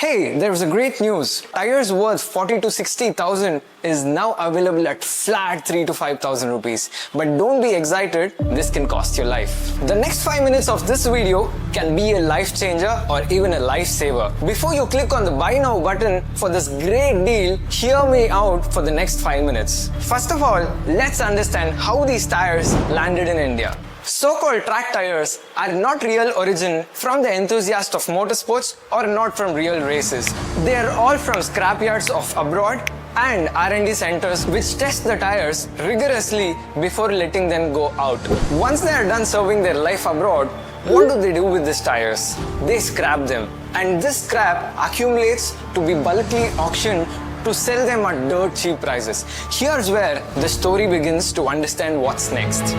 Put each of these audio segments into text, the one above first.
Hey, there's a great news. Tires worth 40 to 60,000 is now available at flat 3 to 5,000 rupees. But don't be excited, this can cost your life. The next 5 minutes of this video can be a life changer or even a lifesaver. Before you click on the buy now button for this great deal, hear me out for the next 5 minutes. First of all, let's understand how these tires landed in India. So-called track tires are not real origin from the enthusiasts of motorsports or not from real races. They are all from scrapyards of abroad and R&D centers which test the tires rigorously before letting them go out. Once they are done serving their life abroad, what do they do with these tires? They scrap them, and this scrap accumulates to be bulkily auctioned to sell them at dirt cheap prices. Here's where the story begins to understand what's next.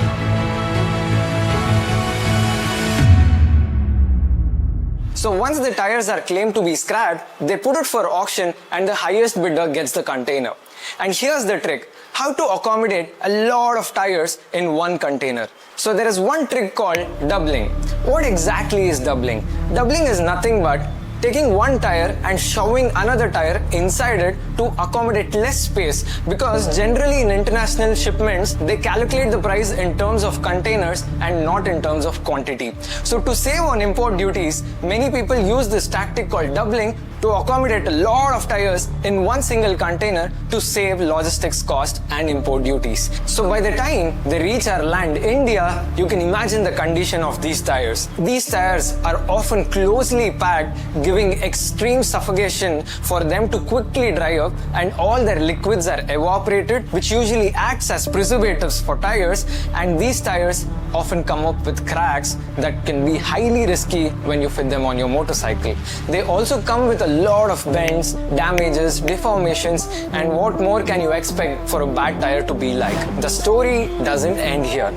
So once the tires are claimed to be scrapped, they put it for auction and the highest bidder gets the container. And here's the trick, how to accommodate a lot of tires in one container. So there is one trick called doubling. What exactly is doubling? Doubling is nothing but taking one tire and shoving another tire inside it to accommodate less space, because generally in international shipments they calculate the price in terms of containers and not in terms of quantity. So to save on import duties, many people use this tactic called doubling to accommodate a lot of tires in one single container to save logistics cost and import duties. So by the time they reach our land, India, you can imagine the condition of these tires. These tires are often closely packed, giving extreme suffocation for them to quickly dry up, and all their liquids are evaporated, which usually acts as preservatives for tires, and these tires often come up with cracks that can be highly risky when you fit them on your motorcycle. They also come with a lot of bends, damages, deformations, and what more can you expect for a bad tire to be like? The story doesn't end here.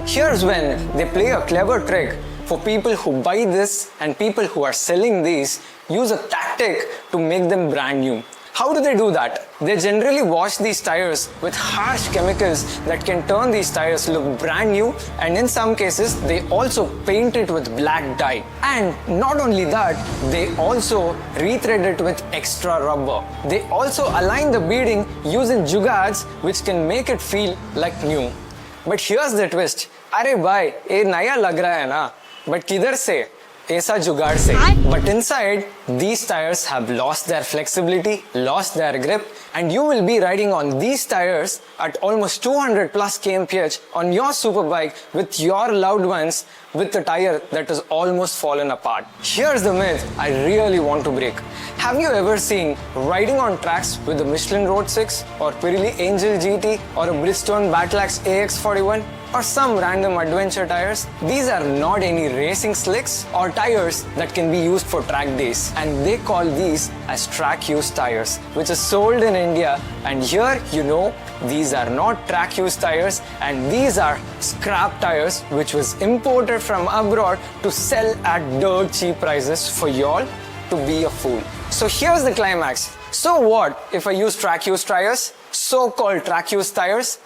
Here's when they play a clever trick. For people who buy this and people who are selling these, use a tactic to make them brand new. How do they do that? They generally wash these tires with harsh chemicals that can turn these tires look brand new, and in some cases they also paint it with black dye. And not only that, they also rethread it with extra rubber. They also align the beading using jugaads which can make it feel like new. But here's the twist. अरे भाई, ये नया लग रहा है ना, but किधर से? ऐसा जुगाड़ से. But inside, these tires have lost their flexibility, lost their grip, and you will be riding on these tires at almost 200 plus kmph on your superbike with your loved ones with a tire that has almost fallen apart. Here's the myth I really want to break. Have you ever seen riding on tracks with a Michelin Road 6 or Pirelli Angel GT or a Bridgestone Battlax AX41? Or some random adventure tires? These are not any racing slicks or tires that can be used for track days, and they call these as track use tires, which is sold in India. And here, you know, these are not track use tires, and these are scrap tires which was imported from abroad to sell at dirt cheap prices for y'all to be a fool. So here's the climax. So what if I use track use tires? So-called track use tires?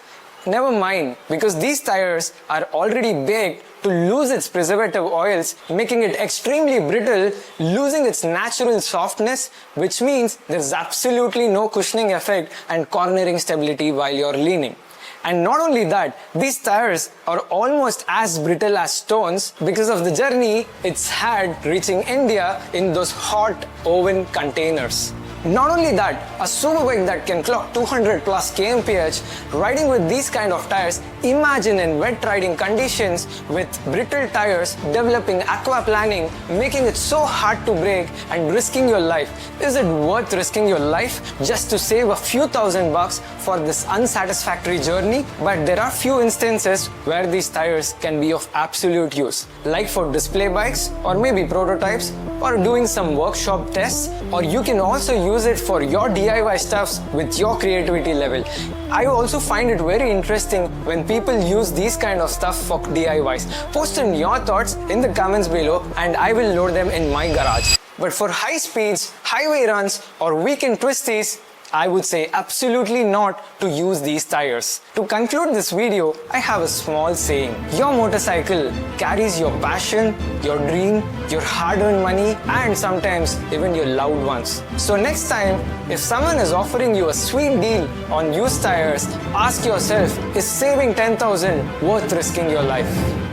Never mind, because these tires are already baked to lose its preservative oils, making it extremely brittle, losing its natural softness, which means there's absolutely no cushioning effect and cornering stability while you're leaning. And not only that, these tires are almost as brittle as stones because of the journey it's had reaching India in those hot oven containers. Not only that, a superbike that can clock 200 plus kmph riding with these kind of tires, imagine in wet riding conditions with brittle tires developing aquaplaning, making it so hard to brake and risking your life. Is it worth risking your life just to save a few $1,000 for this unsatisfactory journey? But there are few instances where these tires can be of absolute use, like for display bikes or maybe prototypes or doing some workshop tests, or you can also use it for your DIY stuffs with your creativity level. I also find it very interesting when people use these kind of stuff for DIYs. Post in your thoughts in the comments below and I will load them in my garage. But for high speeds, highway runs or weekend twisties, I would say absolutely not to use these tires. To conclude this video, I have a small saying. Your motorcycle carries your passion, your dream, your hard-earned money, and sometimes even your loved ones. So next time, if someone is offering you a sweet deal on used tires, ask yourself, is saving 10,000 worth risking your life?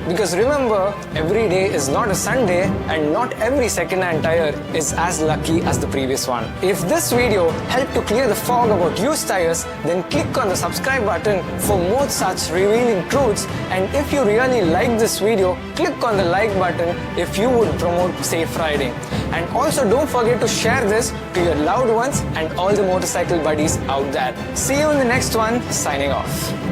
Because remember, every day is not a Sunday and not every second-hand tire is as lucky as the previous one. If this video helped to clear the fog about used tires, then click on the subscribe button for more such revealing truths. And if you really like this video, click on the like button if you would promote safe riding. And also don't forget to share this to your loved ones and all the motorcycle buddies out there. See you in the next one. Signing off.